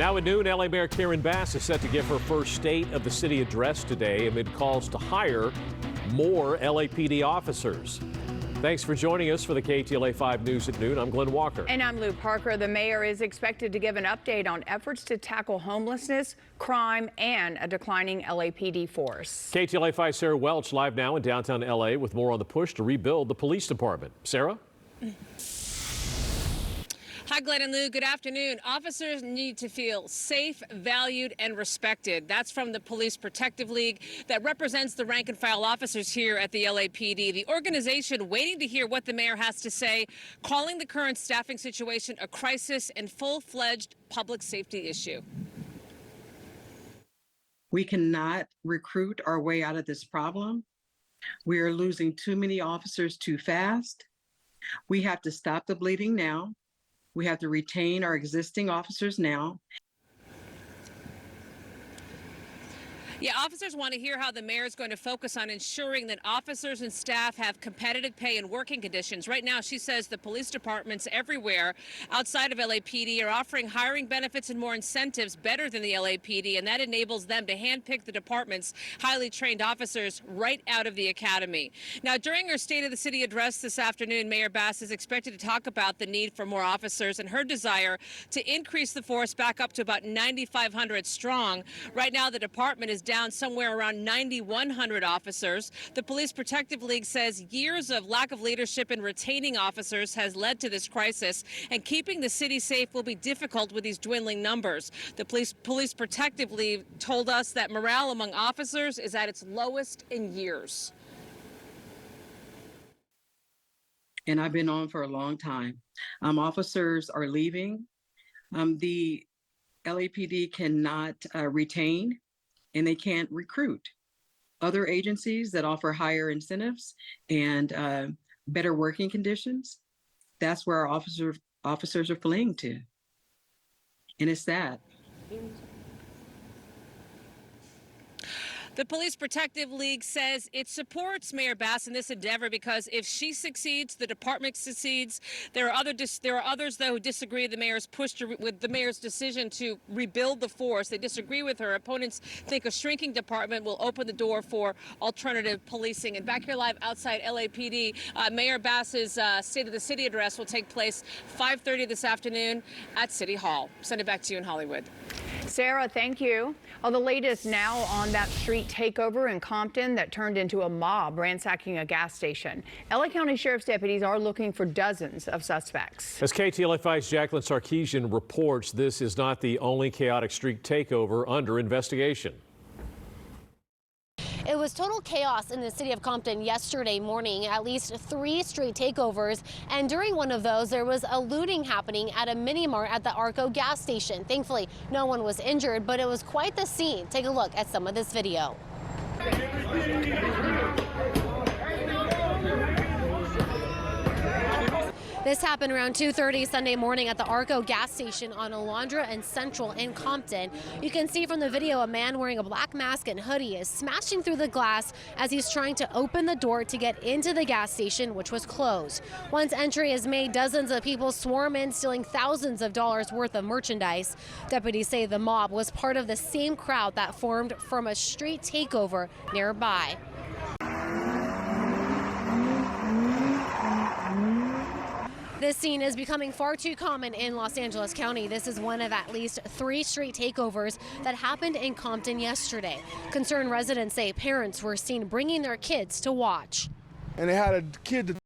Now at noon, LA Mayor Karen Bass is set to give her first State of the City address today amid calls to hire more LAPD officers. Thanks for joining us for the KTLA 5 News at noon. I'm Glenn Walker. And I'm Lou Parker. The mayor is expected to give an update on efforts to tackle homelessness, crime, and a declining LAPD force. KTLA 5 Sarah Welch live now in downtown LA with more on the push to rebuild the police department. Sarah? Hi, Glenn and Lou. Good afternoon. Officers need to feel safe, valued, and respected. That's from the Police Protective League that represents the rank and file officers here at the LAPD. The organization waiting to hear what the mayor has to say, calling the current staffing situation a crisis and full-fledged public safety issue. We cannot recruit our way out of this problem. We are losing too many officers too fast. We have to stop the bleeding now. We have to retain our existing officers now. Yeah, officers want to hear how the mayor is going to focus on ensuring that officers and staff have competitive pay and working conditions. Right now, she says the police departments everywhere outside of LAPD are offering hiring benefits and more incentives better than the LAPD, and that enables them to handpick the department's highly trained officers right out of the academy. Now, during her State of the City address this afternoon, Mayor Bass is expected to talk about the need for more officers and her desire to increase the force back up to about 9,500 strong. Right now, the department is down somewhere around 9,100 officers. The Police Protective League says years of lack of leadership in retaining officers has led to this crisis, and keeping the city safe will be difficult with these dwindling numbers. The Police Protective League told us that morale among officers is at its lowest in years. And I've been on for a long time. Officers are leaving. The LAPD cannot retain, and they can't recruit. Other agencies that offer higher incentives and better working conditions, that's where our officers are fleeing to. And it's sad. The Police Protective League says it supports Mayor Bass in this endeavor because if she succeeds, the department succeeds. There are others, though, who disagree with the mayor's decision to rebuild the force. They disagree with her. Opponents think a shrinking department will open the door for alternative policing. And back here live outside LAPD, Mayor Bass's State of the City address will take place 5:30 this afternoon at City Hall. Send it back to you in Hollywood. Sarah, thank you. The latest now on that street takeover in Compton that turned into a mob ransacking a gas station. LA County Sheriff's deputies are looking for dozens of suspects. As KTLA 5's Jacqueline Sarkeesian reports, this is not the only chaotic street takeover under investigation. It was total chaos in the city of Compton yesterday morning, at least 3 street takeovers. And during one of those, there was a looting happening at a mini mart at the Arco gas station. Thankfully, no one was injured, but it was quite the scene. Take a look at some of this video. This happened around 2:30 Sunday morning at the Arco gas station on Alondra and Central in Compton. You can see from the video a man wearing a black mask and hoodie is smashing through the glass as he's trying to open the door to get into the gas station, which was closed. Once entry is made, dozens of people swarm in, stealing thousands of dollars worth of merchandise. Deputies say the mob was part of the same crowd that formed from a street takeover nearby. This scene is becoming far too common in Los Angeles County. This is one of at least 3 street takeovers that happened in Compton yesterday. Concerned residents say parents were seen bringing their kids to watch. And they had a kid